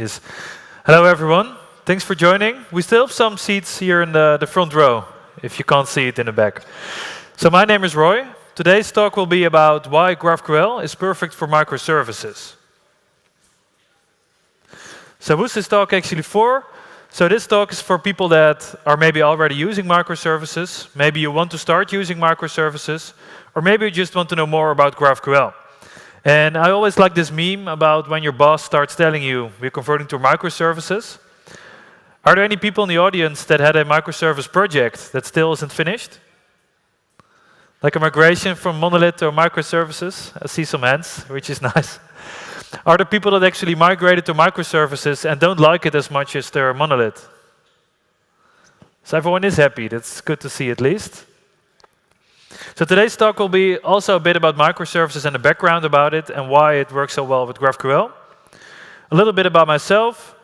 Yes. Hello, everyone. Thanks for joining. We still have some seats here in the front row, if you can't see it in the back. So my name is Roy. Today's talk will be about why GraphQL is perfect for microservices. So who's this talk actually for? So this talk is for people that are maybe already using microservices, maybe you want to start using microservices, or maybe you just want to know more about GraphQL. And I always like this meme about when your boss starts telling you we're converting to microservices. Are there any people in the audience that had a microservice project that still isn't finished? Like a migration from monolith to microservices? I see some hands, which is nice. Are there people that actually migrated to microservices and don't like it as much as their monolith? So everyone is happy. That's good to see at least. So today's talk will be also a bit about microservices and the background about it and why it works so well with GraphQL. A little bit about myself.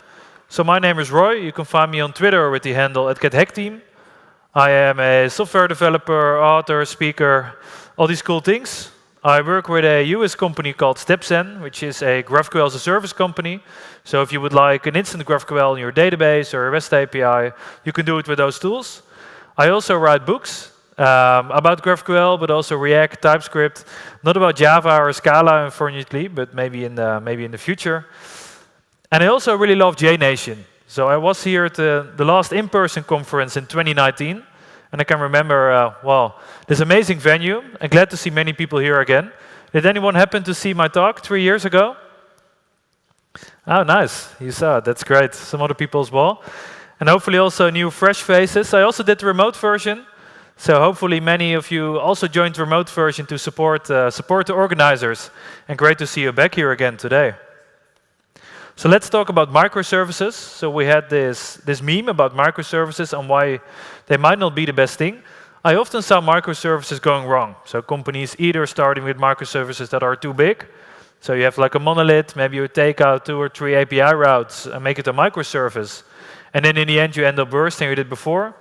So my name is Roy. You can find me on Twitter with the handle @GetHackTeam. I am a software developer, author, speaker, all these cool things. I work with a US company called StepZen, which is a GraphQL as a service company. So if you would like an instant GraphQL in your database or a REST API, you can do it with those tools. I also write books about GraphQL, but also React, TypeScript, not about Java or Scala, unfortunately, but maybe in the future. And I also really love JNation. So I was here at the last in-person conference in 2019, and I can remember, this amazing venue. I'm glad to see many people here again. Did anyone happen to see my talk 3 years ago? Oh, nice. You saw it. That's great. Some other people as well. And hopefully also new fresh faces. I also did the remote version. So hopefully many of you also joined the remote version to support the organizers. And great to see you back here again today. So let's talk about microservices. So we had this meme about microservices and why they might not be the best thing. I often saw microservices going wrong. So companies either starting with microservices that are too big. So you have like a monolith, maybe you take out 2 or 3 API routes and make it a microservice. And then in the end you end up worse than you did before.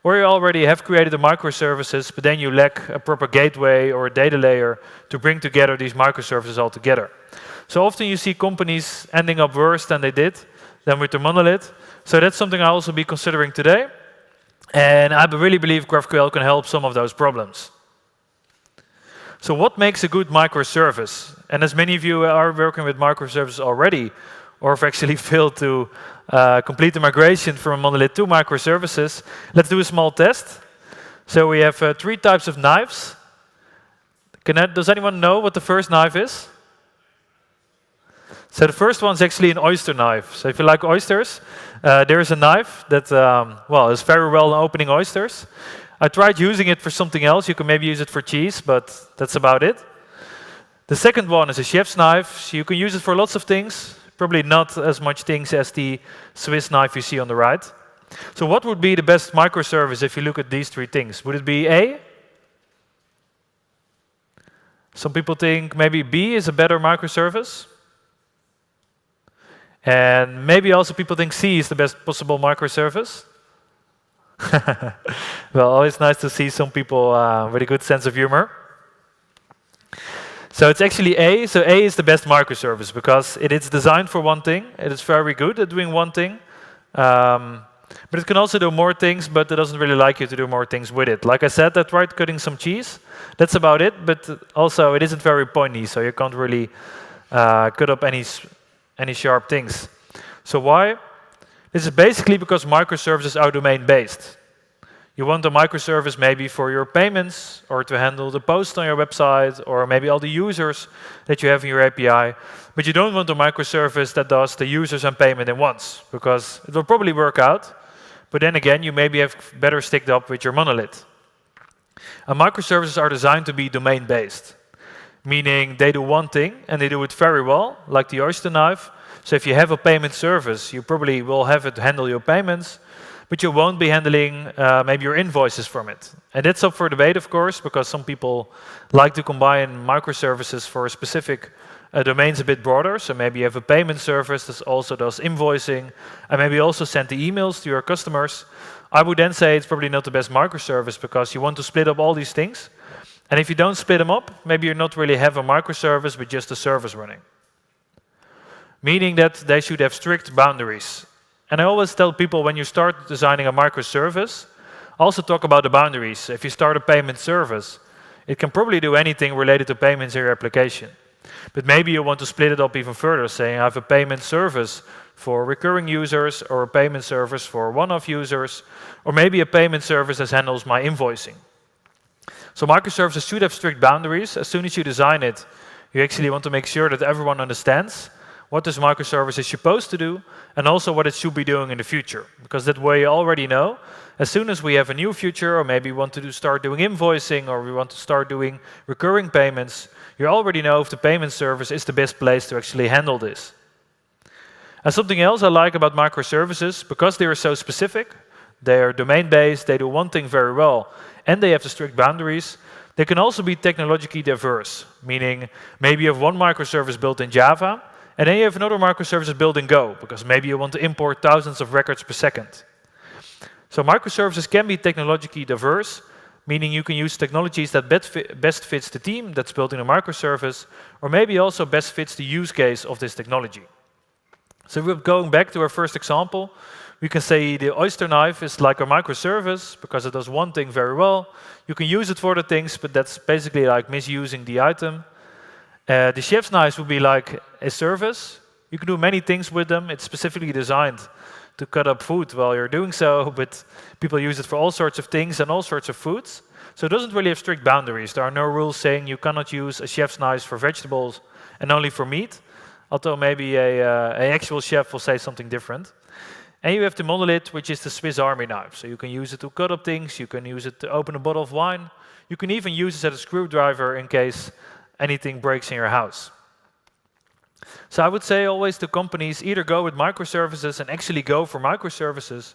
Or you already have created the microservices, but then you lack a proper gateway or a data layer to bring together these microservices all together. So often you see companies ending up worse than they did than with the monolith. So that's something I'll also be considering today. And I really believe GraphQL can help some of those problems. So what makes a good microservice? And as many of you are working with microservices already, or have actually failed to complete the migration from a monolith to microservices, let's do a small test. So we have 3 types of knives. Does anyone know what the first knife is? So the first one is actually an oyster knife. So if you like oysters, there is a knife that is very well in opening oysters. I tried using it for something else. You can maybe use it for cheese, but that's about it. The second one is a chef's knife. So you can use it for lots of things. Probably not as much things as the Swiss knife you see on the right. So what would be the best microservice if you look at these 3 things? Would it be A? Some people think maybe B is a better microservice. And maybe also people think C is the best possible microservice. Well, always nice to see some people with a good sense of humor. So it's actually A. So A is the best microservice because it is designed for one thing. It is very good at doing one thing. But it can also do more things, but it doesn't really like you to do more things with it. Like I said, I tried cutting some cheese. That's about it. But also, it isn't very pointy, so you can't really cut up any sharp things. So why? This is basically because microservices are domain-based. You want a microservice maybe for your payments or to handle the posts on your website or maybe all the users that you have in your API. But you don't want a microservice that does the users and payment in once because it will probably work out. But then again, you maybe have better sticked up with your monolith. And microservices are designed to be domain-based, meaning they do one thing and they do it very well, like the oyster knife. So if you have a payment service, you probably will have it handle your payments, but you won't be handling maybe your invoices from it. And that's up for debate, of course, because some people like to combine microservices for specific domains a bit broader. So maybe you have a payment service that also does invoicing, and maybe also send the emails to your customers. I would then say it's probably not the best microservice because you want to split up all these things. And if you don't split them up, maybe you not really have a microservice, but just a service running. meaning that they should have strict boundaries. And I always tell people when you start designing a microservice, also talk about the boundaries. If you start a payment service, it can probably do anything related to payments in your application. But maybe you want to split it up even further, saying I have a payment service for recurring users, or a payment service for one-off users, or maybe a payment service that handles my invoicing. So microservices should have strict boundaries. As soon as you design it, you actually want to make sure that everyone understands what this microservice is supposed to do, and also what it should be doing in the future. Because that way you already know, as soon as we have a new feature, or maybe we want to start doing invoicing, or we want to start doing recurring payments, you already know if the payment service is the best place to actually handle this. And something else I like about microservices, because they are so specific, they are domain-based, they do one thing very well, and they have the strict boundaries, they can also be technologically diverse, meaning maybe you have one microservice built in Java, and then you have another microservice built in Go, because maybe you want to import thousands of records per second. So microservices can be technologically diverse, meaning you can use technologies that best fits the team that's built in a microservice, or maybe also best fits the use case of this technology. So we're going back to our first example. We can say the oyster knife is like a microservice because it does one thing very well. You can use it for other things, but that's basically like misusing the item. The chef's knives would be like a service. You can do many things with them. It's specifically designed to cut up food while you're doing so, but people use it for all sorts of things and all sorts of foods. So it doesn't really have strict boundaries. There are no rules saying you cannot use a chef's knife for vegetables and only for meat, although maybe an actual chef will say something different. And you have the monolith, which is the Swiss Army knife. So you can use it to cut up things, you can use it to open a bottle of wine, you can even use it as a screwdriver in case anything breaks in your house. So I would say always to companies, either go with microservices and actually go for microservices,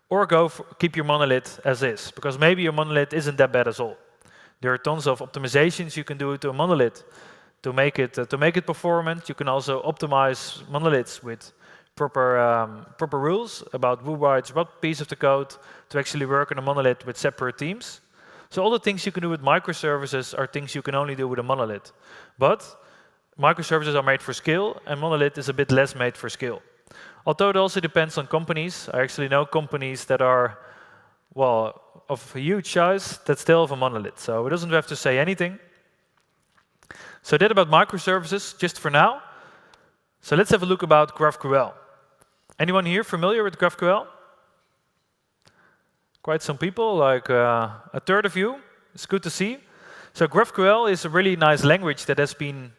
or keep your monolith as is, because maybe your monolith isn't that bad at all. There are tons of optimizations you can do to a monolith to make it performant. You can also optimize monoliths with proper rules about who writes what piece of the code to actually work on a monolith with separate teams. So all the things you can do with microservices are things you can only do with a monolith. But microservices are made for scale, and monolith is a bit less made for scale. Although it also depends on companies. I actually know companies that are, well, of a huge size that still have a monolith. So it doesn't have to say anything. So that about microservices, just for now. So let's have a look about GraphQL. Anyone here familiar with GraphQL? Quite some people, like a third of you. It's good to see. So GraphQL is a really nice language that has been,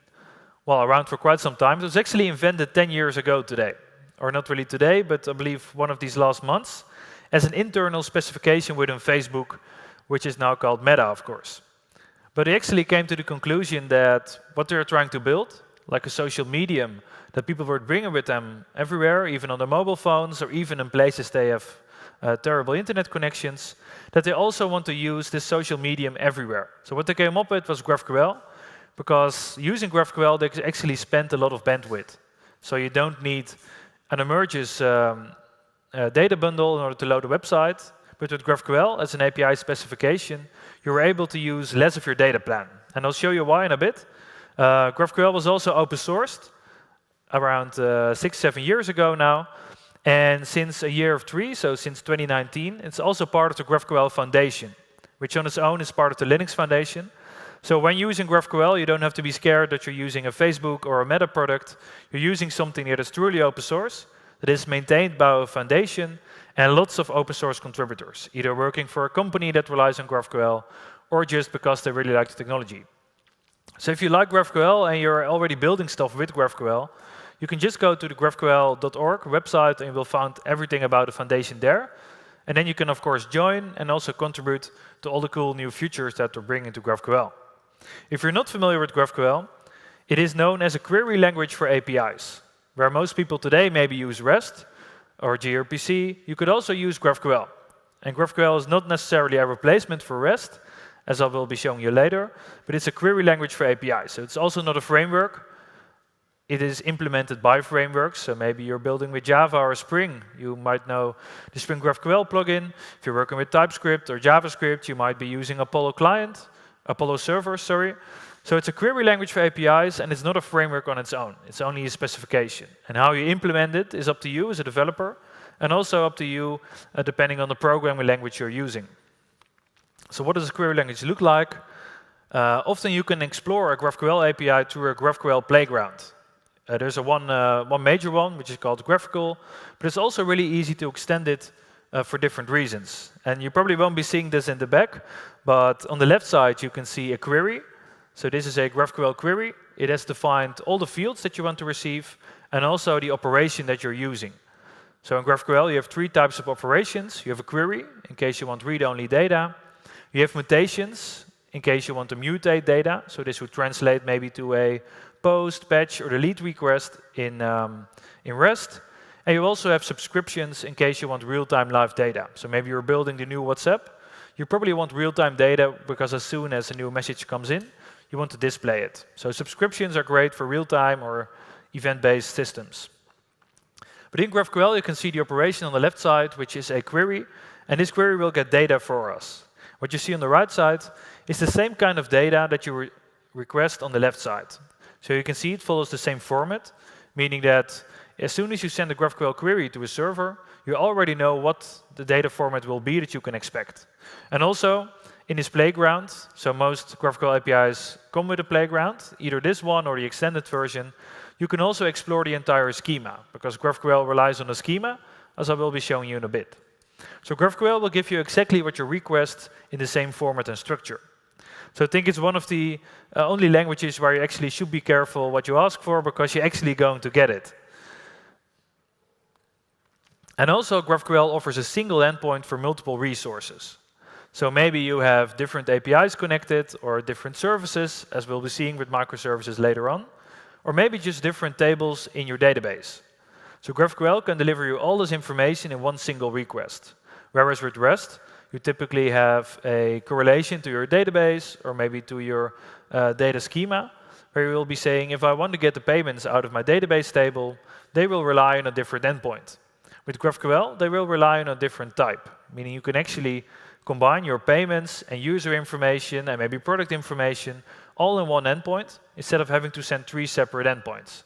well, around for quite some time. It was actually invented 10 years ago today. Or not really today, but I believe one of these last months, as an internal specification within Facebook, which is now called Meta, of course. But they actually came to the conclusion that what they're trying to build, like a social medium that people were bringing with them everywhere, even on their mobile phones, or even in places they have terrible internet connections, that they also want to use this social medium everywhere. So what they came up with was GraphQL, because using GraphQL, they actually spent a lot of bandwidth. So you don't need an emerges data bundle in order to load a website, but with GraphQL as an API specification, you're able to use less of your data plan. And I'll show you why in a bit. GraphQL was also open sourced around 6-7 years ago now. And since a year of 3, so since 2019, it's also part of the GraphQL Foundation, which on its own is part of the Linux Foundation. So when using GraphQL, you don't have to be scared that you're using a Facebook or a Meta product. You're using something that is truly open source, that is maintained by a foundation, and lots of open source contributors, either working for a company that relies on GraphQL, or just because they really like the technology. So if you like GraphQL and you're already building stuff with GraphQL, you can just go to the graphql.org website and you will find everything about the foundation there. And then you can, of course, join and also contribute to all the cool new features that we're bringing to GraphQL. If you're not familiar with GraphQL, it is known as a query language for APIs. Where most people today maybe use REST or gRPC, you could also use GraphQL. And GraphQL is not necessarily a replacement for REST, as I will be showing you later, but it's a query language for APIs. So it's also not a framework. It is implemented by frameworks, so maybe you're building with Java or Spring. You might know the Spring GraphQL plugin. If you're working with TypeScript or JavaScript, you might be using Apollo server, sorry. So it's a query language for APIs, and it's not a framework on its own. It's only a specification. And how you implement it is up to you as a developer, and also up to you depending on the programming language you're using. So what does a query language look like? Often you can explore a GraphQL API through a GraphQL playground. There's one major one, which is called GraphQL, but it's also really easy to extend it for different reasons. And you probably won't be seeing this in the back, but on the left side you can see a query. So this is a GraphQL query. It has defined all the fields that you want to receive and also the operation that you're using. So in GraphQL you have 3 types of operations. You have a query, in case you want read-only data. You have mutations, in case you want to mutate data. So this would translate maybe to a post, patch, or delete request in REST. And you also have subscriptions in case you want real-time live data. So maybe you're building the new WhatsApp. You probably want real-time data because as soon as a new message comes in, you want to display it. So subscriptions are great for real-time or event-based systems. But in GraphQL, you can see the operation on the left side, which is a query. And this query will get data for us. What you see on the right side is the same kind of data that you request on the left side. So you can see it follows the same format, meaning that as soon as you send a GraphQL query to a server, you already know what the data format will be that you can expect. And also, in this playground, so most GraphQL APIs come with a playground, either this one or the extended version, you can also explore the entire schema, because GraphQL relies on a schema, as I will be showing you in a bit. So GraphQL will give you exactly what you request in the same format and structure. So I think it's one of the only languages where you actually should be careful what you ask for, because you're actually going to get it. And also GraphQL offers a single endpoint for multiple resources. So maybe you have different APIs connected or different services, as we'll be seeing with microservices later on, or maybe just different tables in your database. So GraphQL can deliver you all this information in one single request. Whereas with REST, you typically have a correlation to your database or maybe to your data schema, where you will be saying, if I want to get the payments out of my database table, they will rely on a different endpoint. With GraphQL, they will rely on a different type, meaning you can actually combine your payments and user information and maybe product information all in one endpoint, instead of having to send 3 separate endpoints.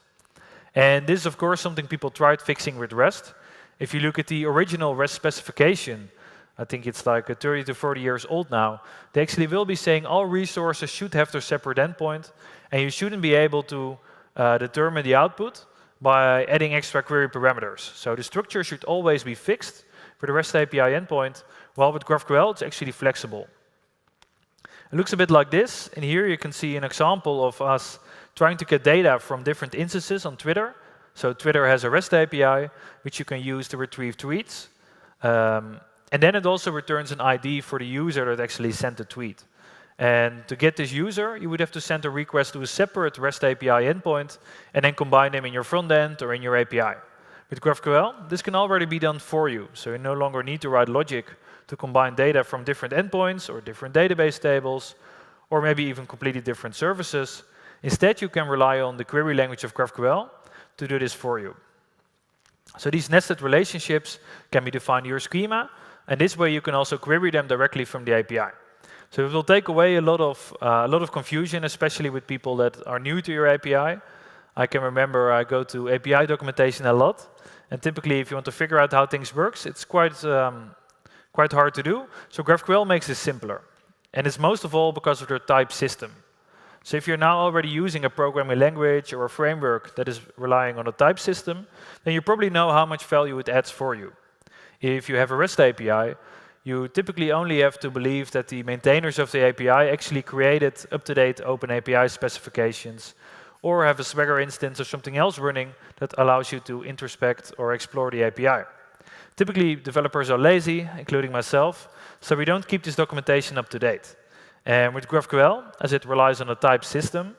And this is, of course, something people tried fixing with REST. If you look at the original REST specification, I think it's like 30 to 40 years old now, they actually will be saying all resources should have their separate endpoint, and you shouldn't be able to determine the output by adding extra query parameters. So the structure should always be fixed for the REST API endpoint, while with GraphQL it's actually flexible. It looks a bit like this, and here you can see an example of us trying to get data from different instances on Twitter. So Twitter has a REST API, which you can use to retrieve tweets. And then it also returns an ID for the user that actually sent the tweet. And to get this user, you would have to send a request to a separate REST API endpoint and then combine them in your front end or in your API. With GraphQL, this can already be done for you. So you no longer need to write logic to combine data from different endpoints or different database tables, or maybe even completely different services. Instead, you can rely on the query language of GraphQL to do this for you. So these nested relationships can be defined in your schema, and this way you can also query them directly from the API. So it will take away a lot of confusion, especially with people that are new to your API. I can remember I go to API documentation a lot, and typically if you want to figure out how things work, it's quite hard to do. So GraphQL makes this simpler. And it's most of all because of their type system. So if you're now already using a programming language or a framework that is relying on a type system, then you probably know how much value it adds for you. If you have a REST API, you typically only have to believe that the maintainers of the API actually created up-to-date open API specifications, or have a Swagger instance or something else running that allows you to introspect or explore the API. Typically, developers are lazy, including myself, so we don't keep this documentation up to date. And with GraphQL, as it relies on a type system,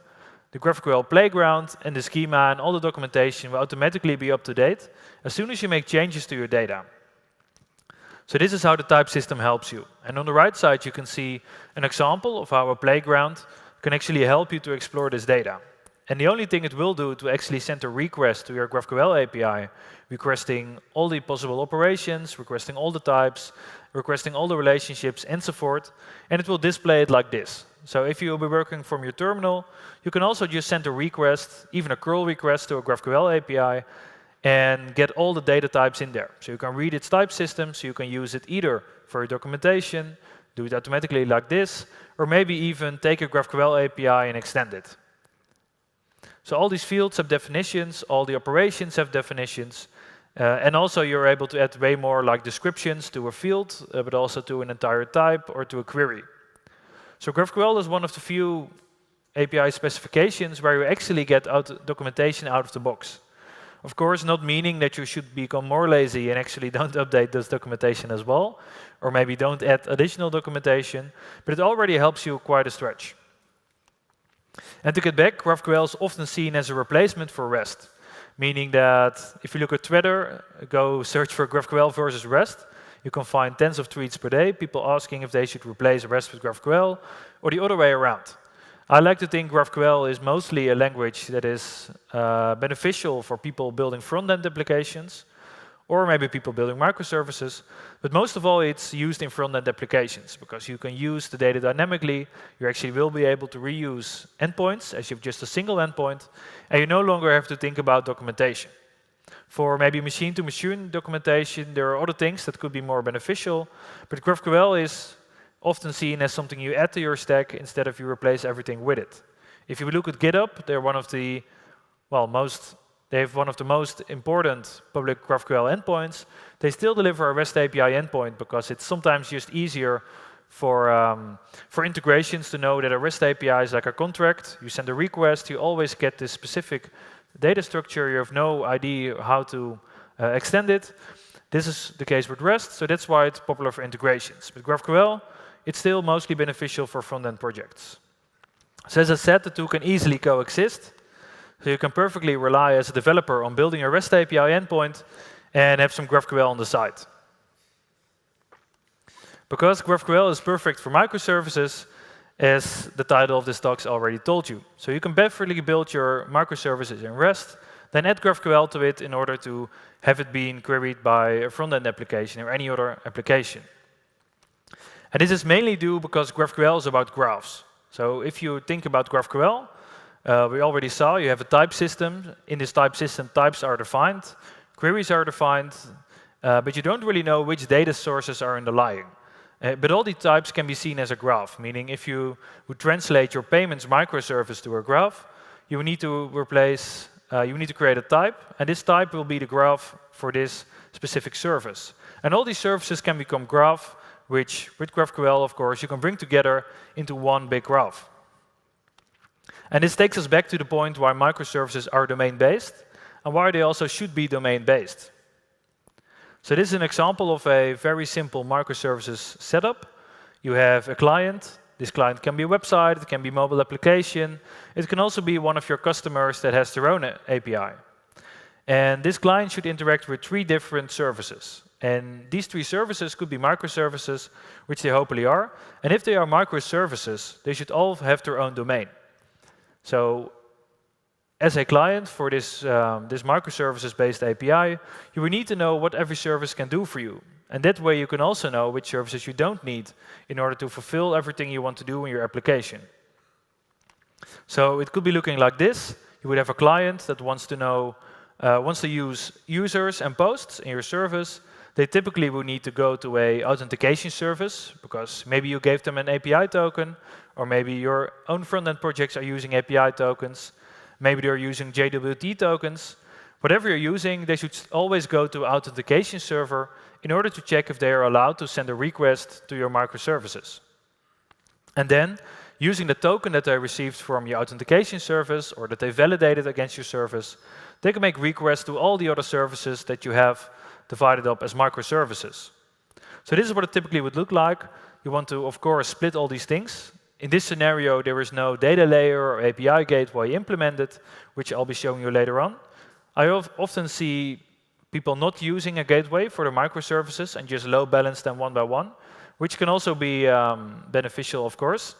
the GraphQL playground and the schema and all the documentation will automatically be up to date as soon as you make changes to your data. So this is how the type system helps you. And on the right side, you can see an example of how a playground can actually help you to explore this data. And the only thing it will do to actually send a request to your GraphQL API, requesting all the possible operations, requesting all the types, requesting all the relationships, and so forth, and it will display it like this. So if you will be working from your terminal, you can also just send a request, even a curl request to a GraphQL API, and get all the data types in there. So you can read its type system, so you can use it either for your documentation, do it automatically like this, or maybe even take a GraphQL API and extend it. So all these fields have definitions, all the operations have definitions, and also you're able to add way more like descriptions to a field, but also to an entire type or to a query. So GraphQL is one of the few API specifications where you actually get documentation out of the box. Of course, not meaning that you should become more lazy and actually don't update this documentation as well, or maybe don't add additional documentation, but it already helps you quite a stretch. And to get back, GraphQL is often seen as a replacement for REST, meaning that if you look at Twitter, go search for GraphQL versus REST, you can find tens of tweets per day, people asking if they should replace REST with GraphQL, or the other way around. I like to think GraphQL is mostly a language that is beneficial for people building front-end applications, or maybe people building microservices, but most of all it's used in front-end applications because you can use the data dynamically, you actually will be able to reuse endpoints as you have just a single endpoint, and you no longer have to think about documentation. For maybe machine-to-machine documentation, there are other things that could be more beneficial, but GraphQL is often seen as something you add to your stack instead of you replace everything with it. If you look at GitHub, they're one of the, they have one of the most important public GraphQL endpoints. They still deliver a REST API endpoint because it's sometimes just easier for integrations to know that a REST API is like a contract. You send a request, you always get this specific data structure, you have no idea how to extend it. This is the case with REST, so that's why it's popular for integrations. But GraphQL, it's still mostly beneficial for front-end projects. So as I said, the two can easily coexist. So you can perfectly rely as a developer on building a REST API endpoint and have some GraphQL on the side. Because GraphQL is perfect for microservices, as the title of this talk already told you. So you can perfectly build your microservices in REST, then add GraphQL to it in order to have it being queried by a front-end application or any other application. And this is mainly due because GraphQL is about graphs. So if you think about GraphQL, we already saw you have a type system. In this type system, types are defined, queries are defined, but you don't really know which data sources are underlying. But all the types can be seen as a graph, meaning if you would translate your payments microservice to a graph, you need to create a type, and this type will be the graph for this specific service. And all these services can become graph, which with GraphQL, of course, you can bring together into one big graph. And this takes us back to the point why microservices are domain-based and why they also should be domain-based. So this is an example of a very simple microservices setup. You have a client. This client can be a website, it can be a mobile application. It can also be one of your customers that has their own API. And this client should interact with 3 different services. And these 3 services could be microservices, which they hopefully are. And if they are microservices, they should all have their own domain. So as a client for this microservices-based API, you will need to know what every service can do for you. And that way you can also know which services you don't need in order to fulfill everything you want to do in your application. So it could be looking like this. You would have a client that wants to use users and posts in your service. They typically will need to go to a authentication service because maybe you gave them an API token, or maybe your own front-end projects are using API tokens. Maybe they're using JWT tokens. Whatever you're using, they should always go to authentication server in order to check if they are allowed to send a request to your microservices. And then, using the token that they received from your authentication service or that they validated against your service, they can make requests to all the other services that you have divided up as microservices. So this is what it typically would look like. You want to, of course, split all these things. In this scenario, there is no data layer or API gateway implemented, which I'll be showing you later on. I often see people not using a gateway for the microservices and just load balance them one by one, which can also be beneficial, of course.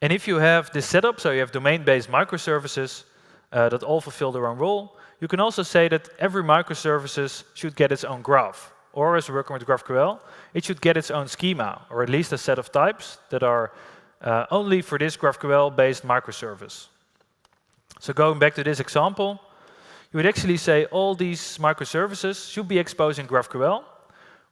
And if you have this setup, so you have domain-based microservices that all fulfill their own role, you can also say that every microservices should get its own graph. Or as we're working with GraphQL, it should get its own schema, or at least a set of types that are only for this GraphQL-based microservice. So going back to this example, you would actually say all these microservices should be exposed in GraphQL,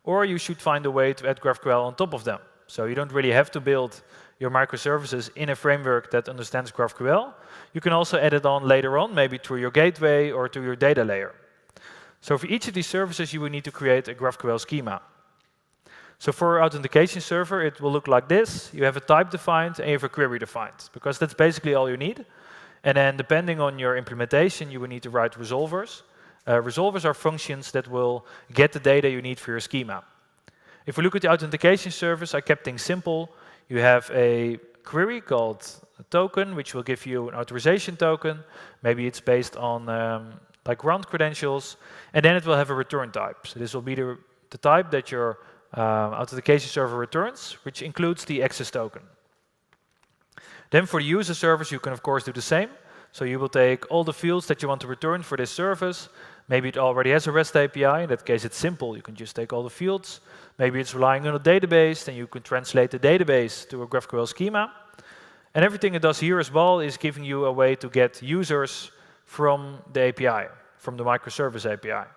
or you should find a way to add GraphQL on top of them. So you don't really have to build your microservices in a framework that understands GraphQL. You can also add it on later on, maybe through your gateway or to your data layer. So for each of these services, you will need to create a GraphQL schema. So for our authentication server, it will look like this. You have a type defined and you have a query defined, because that's basically all you need. And then depending on your implementation, you will need to write resolvers. Resolvers are functions that will get the data you need for your schema. If we look at the authentication service, I kept things simple. You have a query called a token, which will give you an authorization token. Maybe it's based on like ground credentials. And then it will have a return type. So this will be the type that your authentication server returns, which includes the access token. Then for the user service, you can of course do the same. So you will take all the fields that you want to return for this service. Maybe it already has a REST API. In that case, it's simple. You can just take all the fields. Maybe it's relying on a database. Then you can translate the database to a GraphQL schema. And everything it does here as well is giving you a way to get users from the API, from the microservice API.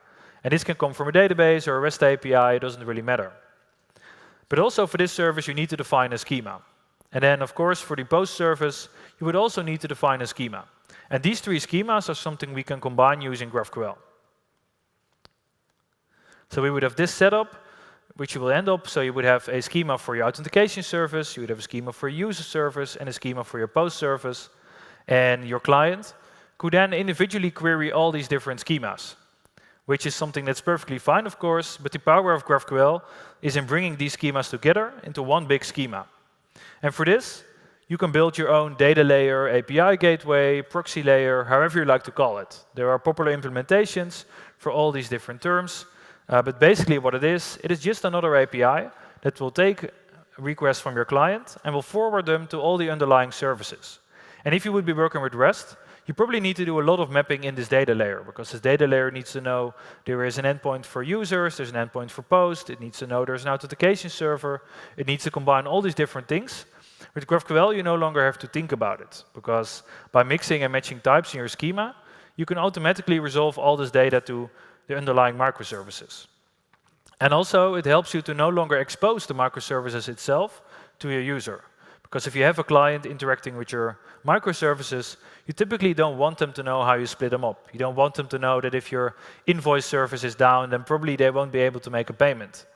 And this can come from a database or a REST API. It doesn't really matter. But also for this service, you need to define a schema. And then, of course, for the post service, you would also need to define a schema. And these three schemas are something we can combine using GraphQL. So we would have this setup, which you will end up. So you would have a schema for your authentication service, you would have a schema for your user service, and a schema for your post service. And your client could then individually query all these different schemas, which is something that's perfectly fine, of course. But the power of GraphQL is in bringing these schemas together into one big schema. And for this, you can build your own data layer, API gateway, proxy layer, however you like to call it. There are popular implementations for all these different terms. But basically what it is just another API that will take requests from your client and will forward them to all the underlying services. And if you would be working with REST, you probably need to do a lot of mapping in this data layer, because this data layer needs to know there is an endpoint for users, there's an endpoint for post, it needs to know there's an authentication server, it needs to combine all these different things. With GraphQL, you no longer have to think about it, because by mixing and matching types in your schema, you can automatically resolve all this data to the underlying microservices. And also, it helps you to no longer expose the microservices itself to your user. Because if you have a client interacting with your microservices, you typically don't want them to know how you split them up. You don't want them to know that if your invoice service is down, then probably they won't be able to make a payment.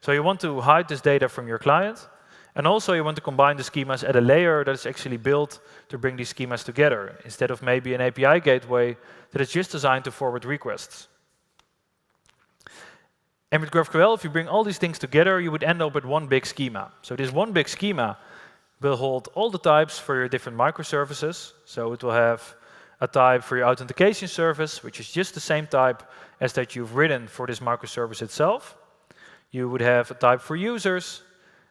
So you want to hide this data from your client. And also you want to combine the schemas at a layer that is actually built to bring these schemas together, instead of maybe an API gateway that is just designed to forward requests. And with GraphQL, if you bring all these things together, you would end up with one big schema. So this one big schema will hold all the types for your different microservices. So it will have a type for your authentication service, which is just the same type as that you've written for this microservice itself. You would have a type for users,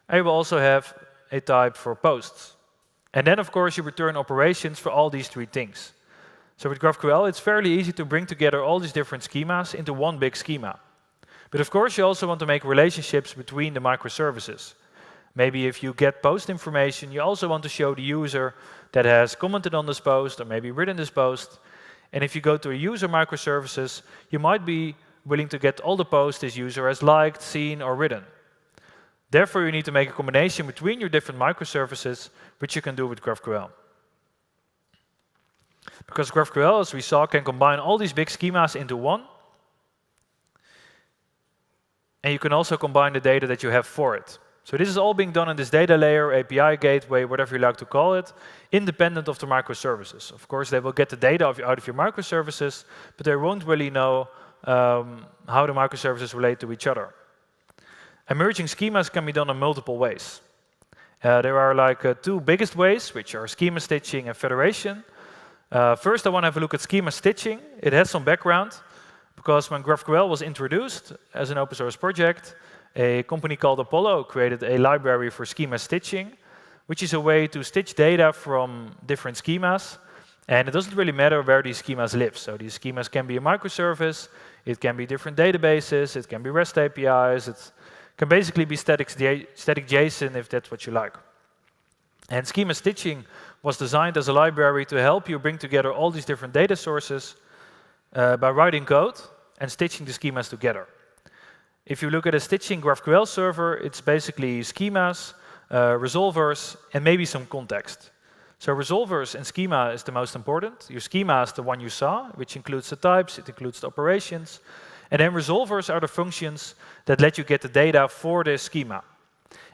and you will also have a type for posts. And then, of course, you return operations for all these three things. So with GraphQL, it's fairly easy to bring together all these different schemas into one big schema. But of course, you also want to make relationships between the microservices. Maybe if you get post information, you also want to show the user that has commented on this post or maybe written this post. And if you go to a user microservices, you might be willing to get all the posts this user has liked, seen, or written. Therefore, you need to make a combination between your different microservices, which you can do with GraphQL. Because GraphQL, as we saw, can combine all these big schemas into one. And you can also combine the data that you have for it. So this is all being done in this data layer, API gateway, whatever you like to call it, independent of the microservices. Of course, they will get the data out of your microservices, but they won't really know how the microservices relate to each other. And merging schemas can be done in multiple ways. There are like two biggest ways, which are Schema Stitching and Federation. First, I want to have a look at Schema Stitching. It has some background, because when GraphQL was introduced as an open source project, a company called Apollo created a library for Schema Stitching, which is a way to stitch data from different schemas. And it doesn't really matter where these schemas live. So these schemas can be a microservice, it can be different databases, it can be REST APIs, it can basically be static JSON if that's what you like. And Schema Stitching was designed as a library to help you bring together all these different data sources by writing code and stitching the schemas together. If you look at a stitching GraphQL server, it's basically schemas, resolvers, and maybe some context. So resolvers and schema is the most important. Your schema is the one you saw, which includes the types, it includes the operations. And then resolvers are the functions that let you get the data for the schema.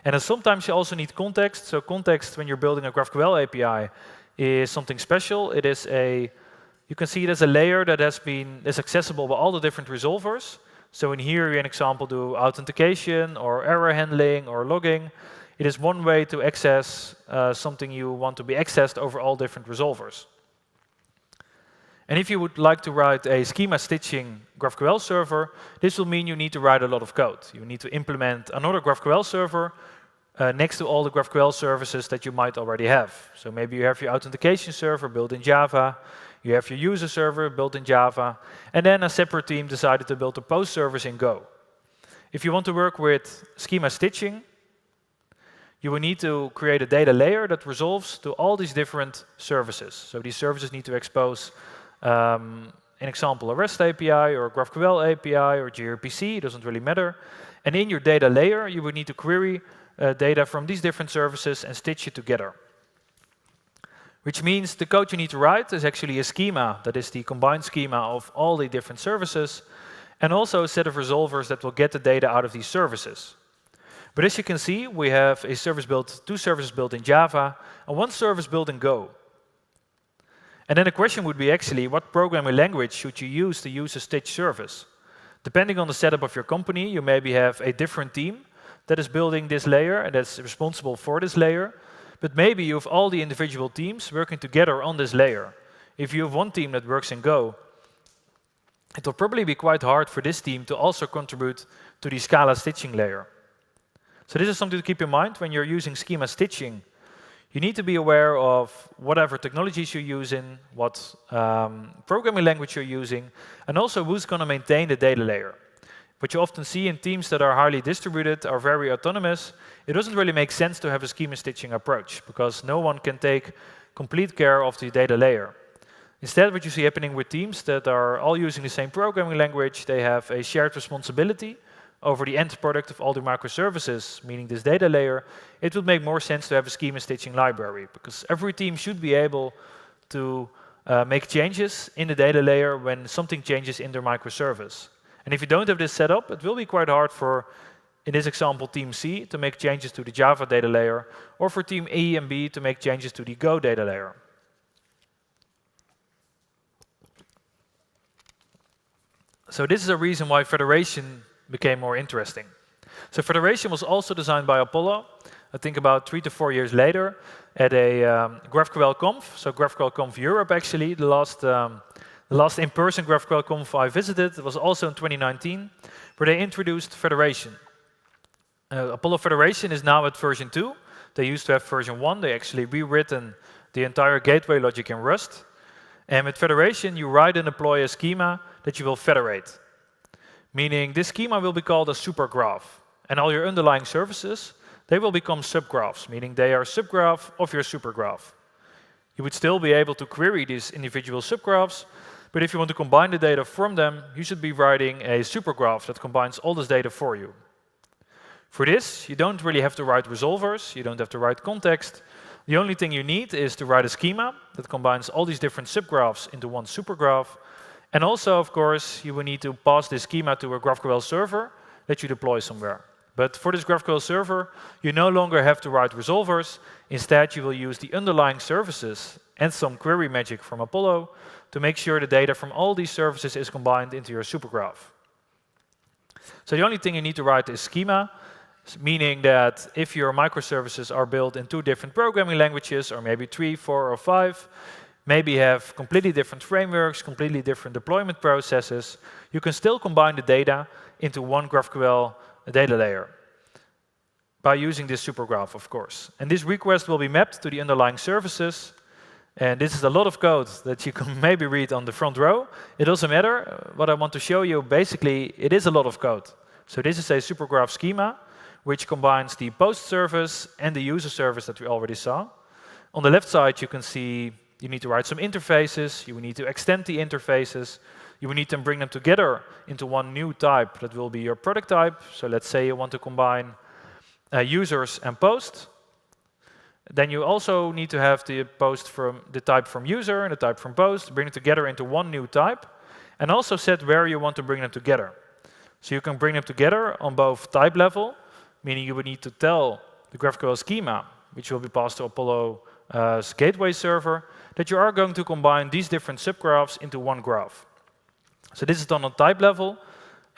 And then sometimes you also need context. So context, when you're building a GraphQL API, is something special. It is you can see it as a layer that is accessible by all the different resolvers. So in here, you, an example, do authentication or error handling or logging. It is one way to access something you want to be accessed over all different resolvers. And if you would like to write a schema stitching GraphQL server, this will mean you need to write a lot of code. You need to implement another GraphQL server next to all the GraphQL services that you might already have. So maybe you have your authentication server built in Java, you have your user server built in Java, and then a separate team decided to build a post service in Go. If you want to work with schema stitching, you will need to create a data layer that resolves to all these different services. So these services need to expose, an example, a REST API or a GraphQL API or gRPC, it doesn't really matter. And in your data layer, you would need to query data from these different services and stitch it together. Which means the code you need to write is actually a schema, that is the combined schema of all the different services, and also a set of resolvers that will get the data out of these services. But as you can see, we have two services built in Java, and one service built in Go. And then the question would be actually, what programming language should you use to use a stitch service? Depending on the setup of your company, you maybe have a different team that is building this layer and that's responsible for this layer. But maybe you have all the individual teams working together on this layer. If you have one team that works in Go, it will probably be quite hard for this team to also contribute to the Scala stitching layer. So this is something to keep in mind when you're using schema stitching. You need to be aware of whatever technologies you're using, what programming language you're using, and also who's going to maintain the data layer. What you often see in teams that are highly distributed, are very autonomous, it doesn't really make sense to have a schema stitching approach, because no one can take complete care of the data layer. Instead, what you see happening with teams that are all using the same programming language, they have a shared responsibility over the end product of all the microservices, meaning this data layer. It would make more sense to have a schema stitching library, because every team should be able to make changes in the data layer when something changes in their microservice. And if you don't have this set up, it will be quite hard for, in this example, Team C to make changes to the Java data layer, or for Team E and B to make changes to the Go data layer. So this is a reason why Federation became more interesting. So Federation was also designed by Apollo, I think about 3 to 4 years later, at a GraphQL Conf, so GraphQL Conf Europe actually, the last in-person GraphQL Conf I visited. It was also in 2019, where they introduced Federation. Apollo Federation is now at version 2. They used to have version 1. They actually rewritten the entire gateway logic in Rust. And with Federation, you write and deploy a schema that you will federate. Meaning this schema will be called a supergraph. And all your underlying services, they will become subgraphs, meaning they are subgraph of your supergraph. You would still be able to query these individual subgraphs, but if you want to combine the data from them, you should be writing a supergraph that combines all this data for you. For this, you don't really have to write resolvers, you don't have to write context. The only thing you need is to write a schema that combines all these different subgraphs into one supergraph. And also, of course, you will need to pass this schema to a GraphQL server that you deploy somewhere. But for this GraphQL server, you no longer have to write resolvers. Instead, you will use the underlying services and some query magic from Apollo to make sure the data from all these services is combined into your supergraph. So the only thing you need to write is schema, meaning that if your microservices are built in 2 different programming languages, or maybe 3, 4, or 5, maybe you have completely different frameworks, completely different deployment processes, you can still combine the data into one GraphQL data layer. by using this supergraph, of course. And this request will be mapped to the underlying services. And this is a lot of code that you can maybe read on the front row. It doesn't matter. What I want to show you, basically, it is a lot of code. So this is a supergraph schema, which combines the post service and the user service that we already saw. On the left side, you can see you need to write some interfaces. You need to extend the interfaces. You will need to bring them together into one new type that will be your product type. So let's say you want to combine users and post. Then you also need to have the post from the type from user and the type from post, bring them together into one new type, and also set where you want to bring them together. So you can bring them together on both type level, meaning you would need to tell the GraphQL schema, which will be passed to Apollo's gateway server, that you are going to combine these different subgraphs into one graph. So this is done on type level,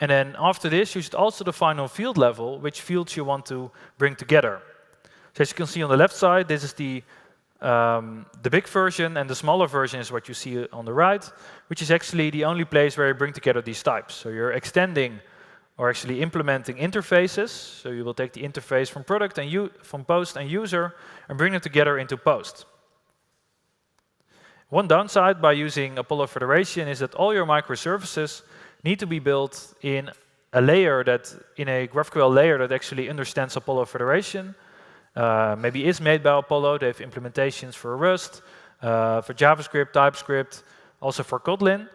and then after this, you should also define on field level which fields you want to bring together. So as you can see on the left side, this is the big version, and the smaller version is what you see on the right, which is actually the only place where you bring together these types. So you're extending or actually implementing interfaces. So you will take the interface from product and from post and user and bring them together into post. One downside by using Apollo Federation is that all your microservices need to be built in a layer in a GraphQL layer that actually understands Apollo Federation. Maybe is made by Apollo. They have implementations for Rust, for JavaScript, TypeScript, also for Kotlin.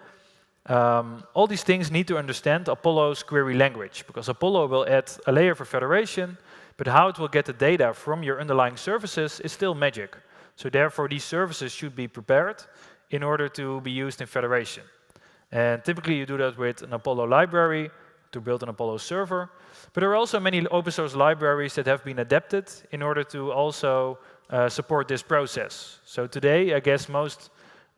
All these things need to understand Apollo's query language, because Apollo will add a layer for federation, but how it will get the data from your underlying services is still magic. So therefore, these services should be prepared in order to be used in federation. And typically, you do that with an Apollo library to build an Apollo server. But there are also many open source libraries that have been adapted in order to also support this process. So today, I guess most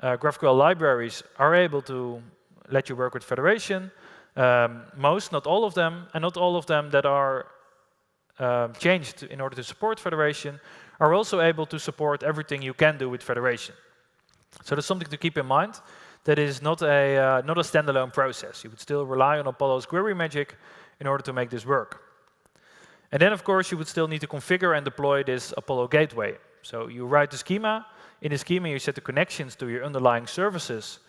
GraphQL libraries are able to let you work with federation. Most, not all of them, and not all of them that are changed in order to support federation are also able to support everything you can do with federation. So that's something to keep in mind. That is not a standalone process. You would still rely on Apollo's query magic in order to make this work. And then, of course, you would still need to configure and deploy this Apollo gateway. So you write the schema. In the schema, you set the connections to your underlying services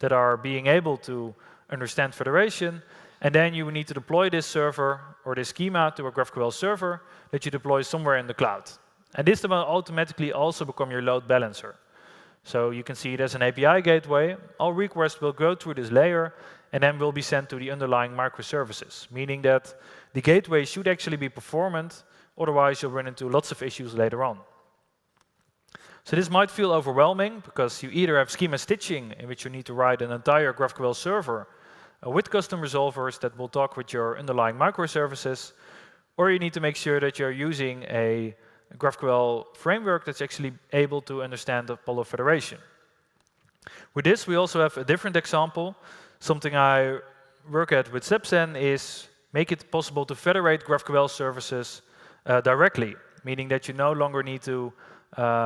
that are being able to understand federation. And then you need to deploy this server or this schema to a GraphQL server that you deploy somewhere in the cloud. And this will automatically also become your load balancer. So you can see it as an API gateway. All requests will go through this layer and then will be sent to the underlying microservices, meaning that the gateway should actually be performant, otherwise you'll run into lots of issues later on. So this might feel overwhelming because you either have schema stitching, in which you need to write an entire GraphQL server with custom resolvers that will talk with your underlying microservices, or you need to make sure that you're using a GraphQL framework that's actually able to understand Apollo Federation. With this, we also have a different example. Something I work at with Sebsen is make it possible to federate GraphQL services directly, meaning that you no longer need to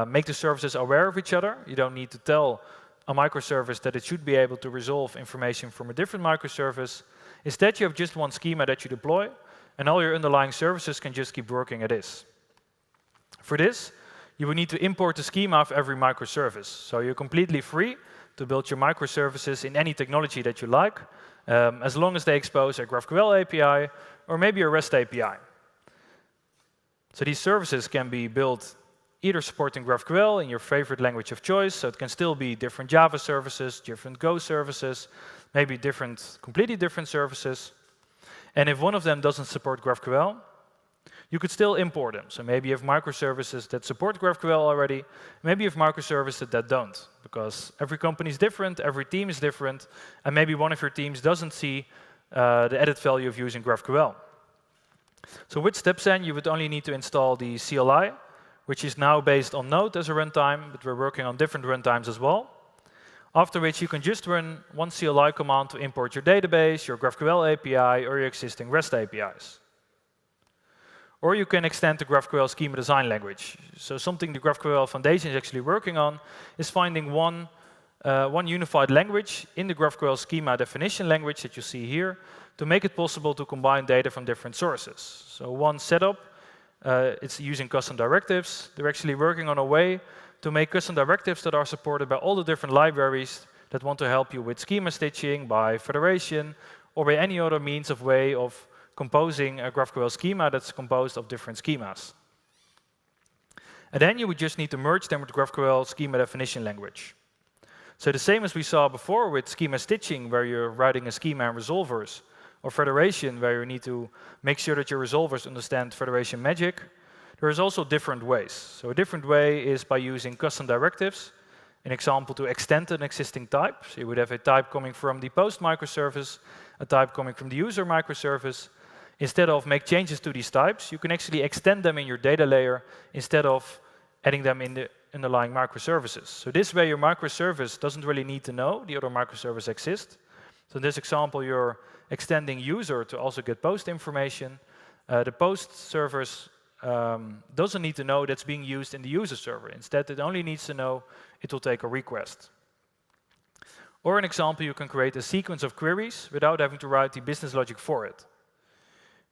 make the services aware of each other. You don't need to tell a microservice that it should be able to resolve information from a different microservice. Instead, you have just one schema that you deploy, and all your underlying services can just keep working at this. For this, you will need to import the schema of every microservice. So you're completely free to build your microservices in any technology that you like, as long as they expose a GraphQL API or maybe a REST API. So these services can be built either supporting GraphQL in your favorite language of choice, so it can still be different Java services, different Go services, maybe completely different services. And if one of them doesn't support GraphQL, you could still import them. So maybe you have microservices that support GraphQL already, maybe you have microservices that don't, because every company is different, every team is different, and maybe one of your teams doesn't see the added value of using GraphQL. So with Sebsen, you would only need to install the CLI, which is now based on Node as a runtime, but we're working on different runtimes as well. After which you can just run one CLI command to import your database, your GraphQL API, or your existing REST APIs. Or you can extend the GraphQL schema design language. So something the GraphQL Foundation is actually working on is finding one unified language in the GraphQL schema definition language that you see here to make it possible to combine data from different sources. So one setup It's using custom directives. They're actually working on a way to make custom directives that are supported by all the different libraries that want to help you with schema stitching, by Federation, or by any other means of way of composing a GraphQL schema that's composed of different schemas. And then you would just need to merge them with GraphQL schema definition language. So the same as we saw before with schema stitching, where you're writing a schema and resolvers, or Federation, where you need to make sure that your resolvers understand Federation magic, there is also different ways. So a different way is by using custom directives. An example, to extend an existing type. So you would have a type coming from the post microservice, a type coming from the user microservice. Instead of make changes to these types, you can actually extend them in your data layer instead of adding them in the underlying microservices. So this way your microservice doesn't really need to know the other microservice exists. So in this example, you're extending user to also get post information. The post service doesn't need to know that's being used in the user server. Instead, it only needs to know it will take a request. Or an example, you can create a sequence of queries without having to write the business logic for it.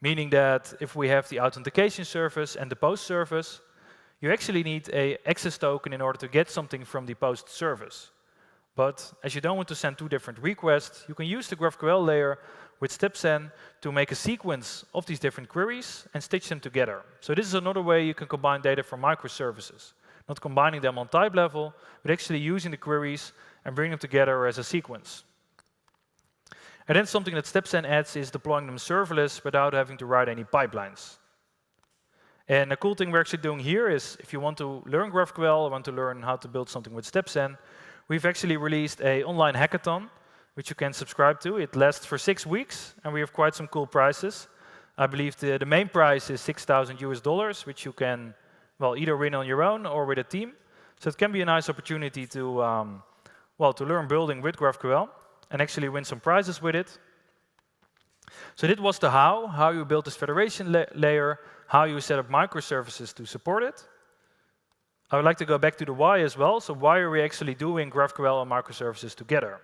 Meaning that if we have the authentication service and the post service, you actually need an access token in order to get something from the post service. But as you don't want to send two different requests, you can use the GraphQL layer with StepSen to make a sequence of these different queries and stitch them together. So this is another way you can combine data from microservices. Not combining them on type level, but actually using the queries and bringing them together as a sequence. And then something that StepSen adds is deploying them serverless without having to write any pipelines. And a cool thing we're actually doing here is if you want to learn GraphQL or want to learn how to build something with StepSen, we've actually released an online hackathon, which you can subscribe to. It lasts for 6 weeks, and we have quite some cool prizes. I believe the main prize is $6,000, which you can, well, either win on your own or with a team. So it can be a nice opportunity to, well, to learn building with GraphQL and actually win some prizes with it. So that was the how you build this federation layer, how you set up microservices to support it. I would like to go back to the why as well. So why are we actually doing GraphQL and microservices together?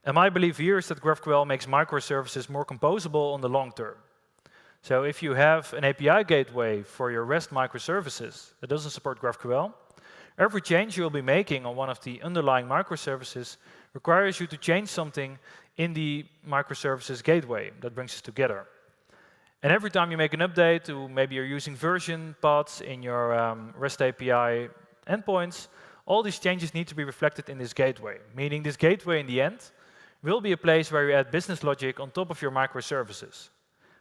And my belief here is that GraphQL makes microservices more composable on the long term. So if you have an API gateway for your REST microservices that doesn't support GraphQL, every change you'll be making on one of the underlying microservices requires you to change something in the microservices gateway that brings us together. And every time you make an update to maybe you're using version paths in your REST API endpoints, all these changes need to be reflected in this gateway, meaning this gateway in the end will be a place where you add business logic on top of your microservices.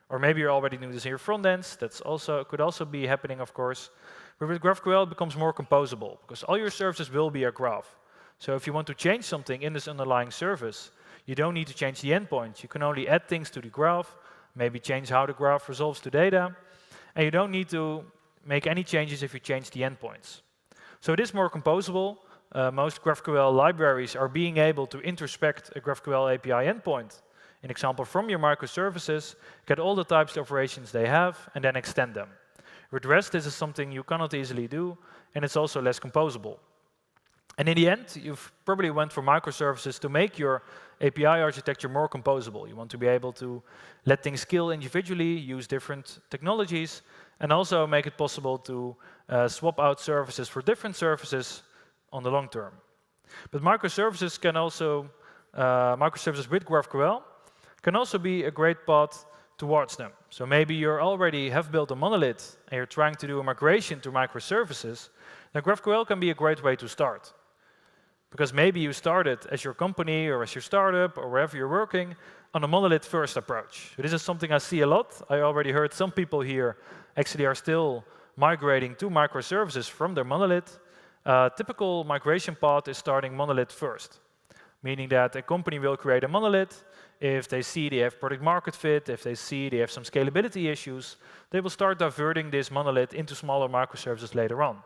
Or maybe you're already doing this in your front ends. That's also could also be happening, of course. But with GraphQL, it becomes more composable because all your services will be a graph. So if you want to change something in this underlying service, you don't need to change the endpoint. You can only add things to the graph, maybe change how the graph resolves to data, and you don't need to make any changes if you change the endpoints. So it is more composable. Most GraphQL libraries are being able to introspect a GraphQL API endpoint, an example from your microservices, get all the types of operations they have, and then extend them. With REST, this is something you cannot easily do, and it's also less composable. And in the end, you've probably went for microservices to make your API architecture more composable. You want to be able to let things scale individually, use different technologies, and also make it possible to swap out services for different services on the long term. But microservices can also, microservices with GraphQL can also be a great path towards them. So maybe you already have built a monolith and you're trying to do a migration to microservices, then GraphQL can be a great way to start. Because maybe you started as your company or as your startup or wherever you're working on a monolith first approach. So this is something I see a lot. I already heard some people here actually are still migrating to microservices from their monolith. Typical migration path is starting monolith first, meaning that a company will create a monolith. If they see they have product market fit, if they see they have some scalability issues, they will start diverting this monolith into smaller microservices later on.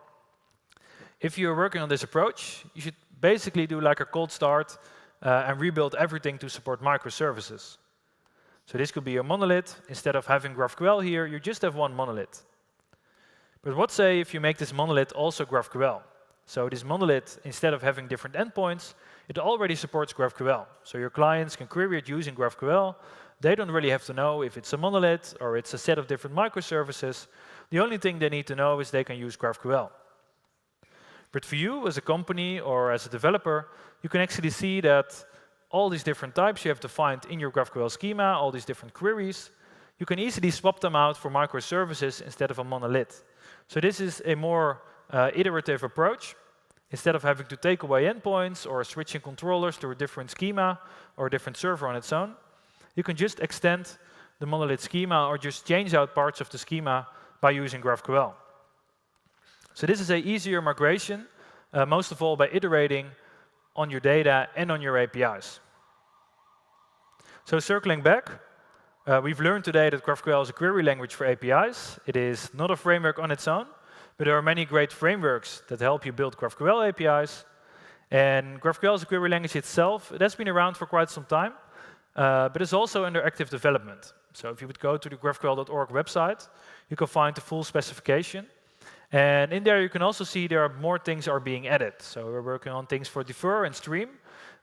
If you're working on this approach, you should basically do like a cold start and rebuild everything to support microservices. So this could be a monolith. Instead of having GraphQL here, you just have one monolith. But what say if you make this monolith also GraphQL? So this monolith, instead of having different endpoints, it already supports GraphQL. So your clients can query it using GraphQL. They don't really have to know if it's a monolith or it's a set of different microservices. The only thing they need to know is they can use GraphQL. But for you as a company or as a developer, you can actually see that all these different types you have defined in your GraphQL schema, all these different queries, you can easily swap them out for microservices instead of a monolith. So this is a more iterative approach. Instead of having to take away endpoints or switching controllers to a different schema or a different server on its own, you can just extend the monolith schema or just change out parts of the schema by using GraphQL. So this is an easier migration, most of all by iterating on your data and on your APIs. So circling back, we've learned today that GraphQL is a query language for APIs. It is not a framework on its own, but there are many great frameworks that help you build GraphQL APIs. And GraphQL as a query language itself, it has been around for quite some time, but it's also under active development. So if you would go to the graphql.org website, you can find the full specification. And in there you can also see there are more things are being added. So we're working on things for defer and stream,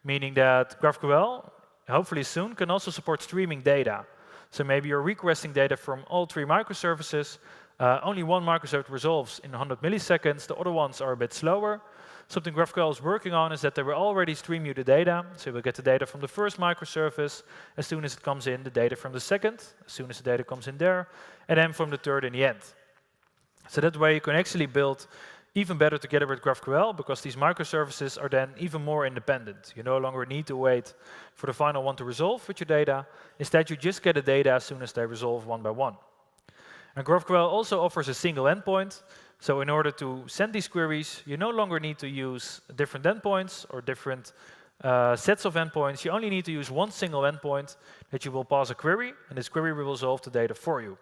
meaning that GraphQL, hopefully soon, can also support streaming data. So maybe you're requesting data from all 3 microservices. Only one microservice resolves in 100 milliseconds. The other ones are a bit slower. Something GraphQL is working on is that they will already stream you the data. So you will get the data from the first microservice as soon as it comes in, the data from the second, as soon as the data comes in there, and then from the third in the end. So that way you can actually build even better together with GraphQL, because these microservices are then even more independent. You no longer need to wait for the final one to resolve with your data. Instead, you just get the data as soon as they resolve one by one. And GraphQL also offers a single endpoint. So in order to send these queries, you no longer need to use different endpoints or different sets of endpoints. You only need to use one single endpoint that you will pass a query, and this query will resolve the data for you.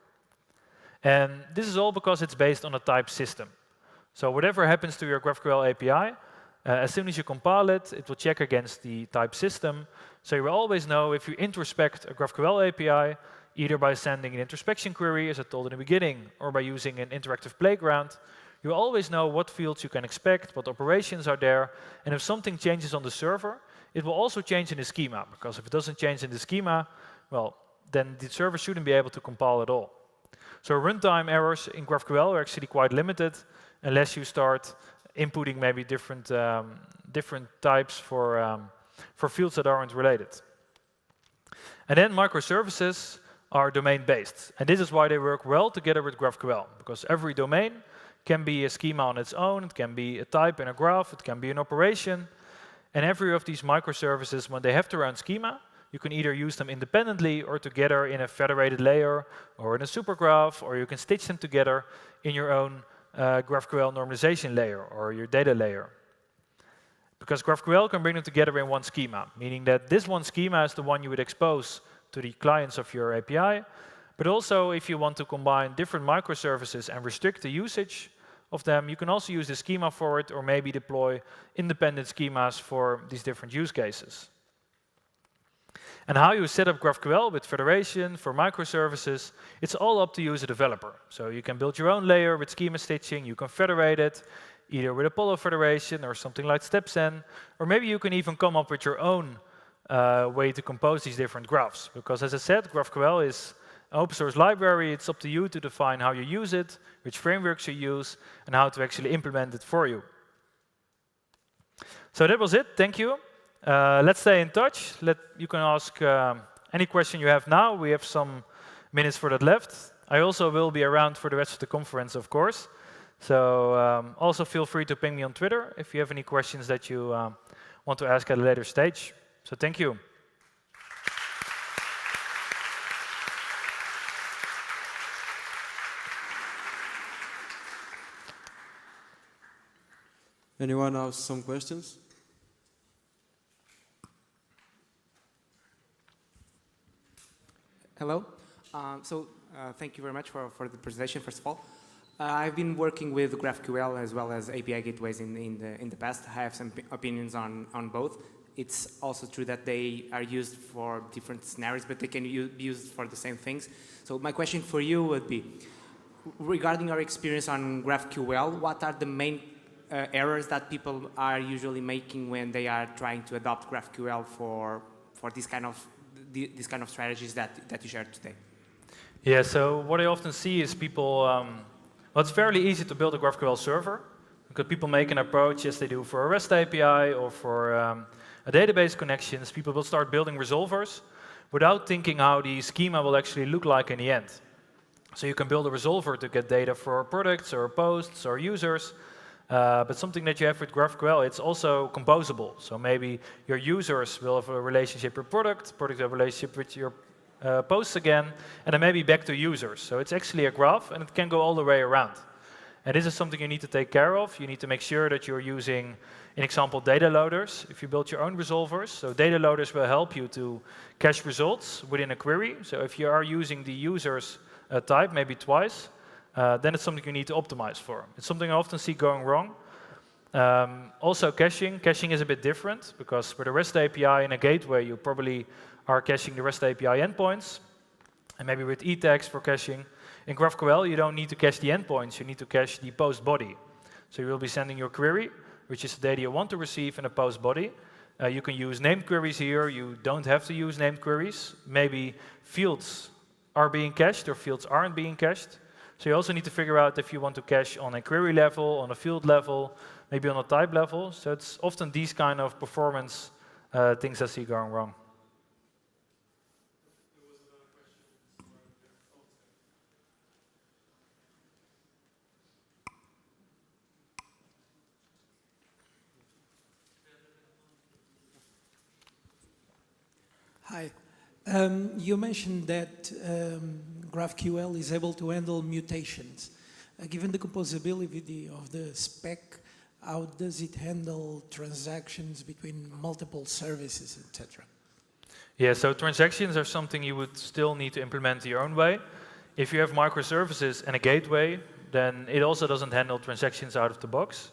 And this is all because it's based on a type system. So whatever happens to your GraphQL API, as soon as you compile it, it will check against the type system. So you will always know if you introspect a GraphQL API, either by sending an introspection query, as I told in the beginning, or by using an interactive playground, you will always know what fields you can expect, what operations are there, and if something changes on the server, it will also change in the schema, because if it doesn't change in the schema, well, then the server shouldn't be able to compile at all. So runtime errors in GraphQL are actually quite limited, unless you start inputting maybe different types for fields that aren't related. And then microservices are domain-based. And this is why they work well together with GraphQL, because every domain can be a schema on its own, it can be a type in a graph, it can be an operation. And every of these microservices, when they have their own schema, you can either use them independently or together in a federated layer or in a supergraph, or you can stitch them together in your own GraphQL normalization layer or your data layer. Because GraphQL can bring them together in one schema, meaning that this one schema is the one you would expose to the clients of your API. But also, if you want to combine different microservices and restrict the usage of them, you can also use the schema for it, or maybe deploy independent schemas for these different use cases. And how you set up GraphQL with Federation for microservices, it's all up to you as a developer. So you can build your own layer with schema stitching, you can federate it, either with Apollo Federation or something like StepSen, or maybe you can even come up with your own way to compose these different graphs. Because as I said, GraphQL is an open source library. It's up to you to define how you use it, which frameworks you use, and how to actually implement it for you. So that was it. Thank you. Let's stay in touch. You can ask any question you have now. We have some minutes for that left. I also will be around for the rest of the conference, of course. So also feel free to ping me on Twitter if you have any questions that you want to ask at a later stage. So thank you. Anyone have some questions? Hello. Thank you very much for the presentation, first of all. I've been working with GraphQL as well as API gateways in the past. I have some opinions on both. It's also true that they are used for different scenarios, but they can be used for the same things. So my question for you would be, regarding your experience on GraphQL, what are the main errors that people are usually making when they are trying to adopt GraphQL for this kind of strategies that you shared today? Yeah, so what I often see is people Well, it's fairly easy to build a GraphQL server, because people make an approach as they do for a REST API or for a database connections. People will start building resolvers without thinking how the schema will actually look like in the end. So you can build a resolver to get data for products or posts or users, but something that you have with GraphQL, it's also composable. So maybe your users will have a relationship with product will have a relationship with your posts again, and then maybe back to users. So it's actually a graph, and it can go all the way around. And this is something you need to take care of. You need to make sure that you're using, in example, data loaders. If you build your own resolvers, so data loaders will help you to cache results within a query. So if you are using the users type maybe twice, then it's something you need to optimize for. It's something I often see going wrong. Also caching. Caching is a bit different, because with a REST API and a gateway, you probably are caching the REST API endpoints, and maybe with e-tags for caching. In GraphQL, you don't need to cache the endpoints, you need to cache the post body. So you will be sending your query, which is the data you want to receive in a post body. You can use named queries here, you don't have to use named queries. Maybe fields are being cached or fields aren't being cached. So you also need to figure out if you want to cache on a query level, on a field level, maybe on a type level. So it's often these kind of performance things I see going wrong. Hi. You mentioned that GraphQL is able to handle mutations. Given the composability of the spec, how does it handle transactions between multiple services, etc.? Yeah, so transactions are something you would still need to implement your own way. If you have microservices and a gateway, then it also doesn't handle transactions out of the box.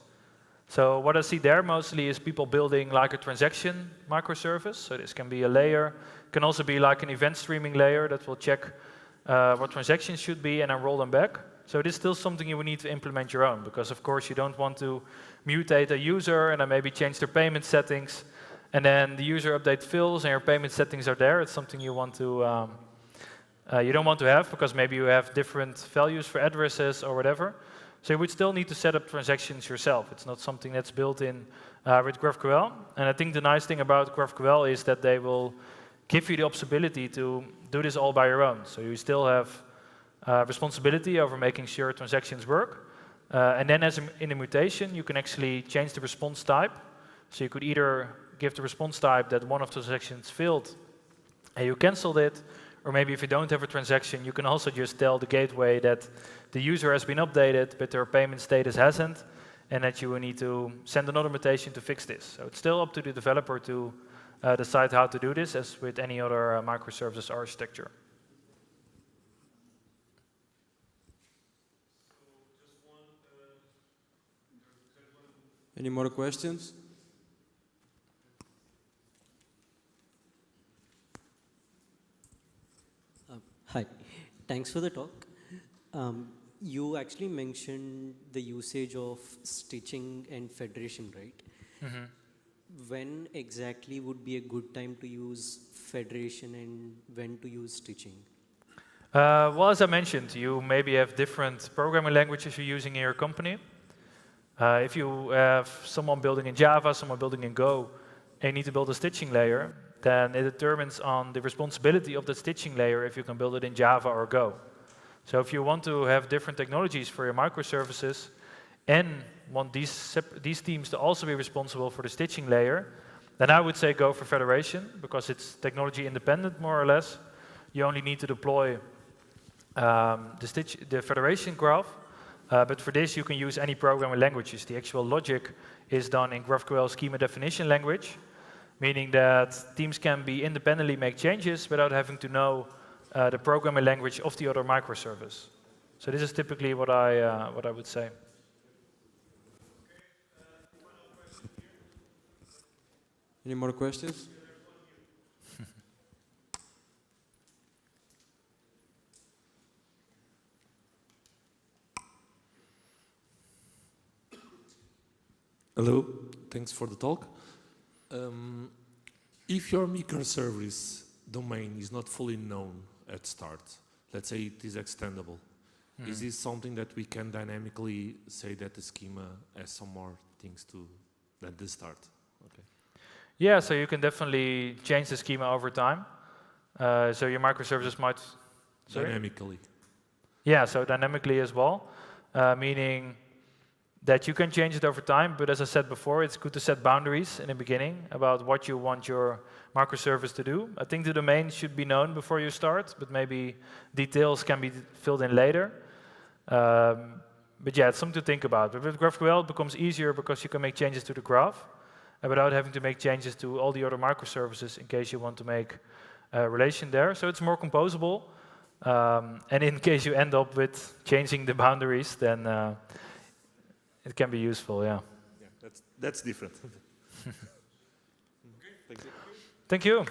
So what I see there mostly is people building like a transaction microservice. So this can be a layer, can also be like an event streaming layer that will check what transactions should be and then roll them back. So it is still something you will need to implement your own, because of course you don't want to mutate a user and then maybe change their payment settings, and then the user update fails and your payment settings are there. It's something you want to you don't want to have, because maybe you have different values for addresses or whatever. So you would still need to set up transactions yourself. It's not something that's built in with GraphQL. And I think the nice thing about GraphQL is that they will give you the possibility to do this all by your own. So you still have responsibility over making sure transactions work. And then in a mutation, you can actually change the response type. So you could either give the response type that one of the transactions failed and you canceled it, or maybe if you don't have a transaction, you can also just tell the gateway that the user has been updated, but their payment status hasn't, and that you will need to send another mutation to fix this. So it's still up to the developer to decide how to do this, as with any other microservices architecture. Any more questions? Hi, thanks for the talk. You actually mentioned the usage of stitching and federation, right? Mm-hmm. When exactly would be a good time to use federation and when to use stitching? Well, as I mentioned, you maybe have different programming languages you're using in your company. If you have someone building in Java, someone building in Go, and you need to build a stitching layer, then it determines on the responsibility of the stitching layer if you can build it in Java or Go. So if you want to have different technologies for your microservices and want these teams to also be responsible for the stitching layer, then I would say go for federation, because it's technology independent more or less. You only need to deploy the federation graph, but for this you can use any programming languages. The actual logic is done in GraphQL schema definition language, meaning that teams can be independently make changes without having to know the programming language of the other microservice. So this is typically what I would say. Any more questions? Hello, thanks for the talk. If your microservice domain is not fully known at start, let's say it is extendable, Is this something that we can dynamically say that the schema has some more things to than the start? Okay. Yeah, so you can definitely change the schema over time. So your microservices might... Sorry? Dynamically. Yeah, so dynamically as well, meaning that you can change it over time, but as I said before, it's good to set boundaries in the beginning about what you want your microservice to do. I think the domain should be known before you start, but maybe details can be filled in later. But yeah, it's something to think about. But with GraphQL, it becomes easier because you can make changes to the graph without having to make changes to all the other microservices in case you want to make a relation there. So it's more composable. And in case you end up with changing the boundaries, then it can be useful, yeah. Yeah, that's different. Okay, thank you. Thank you.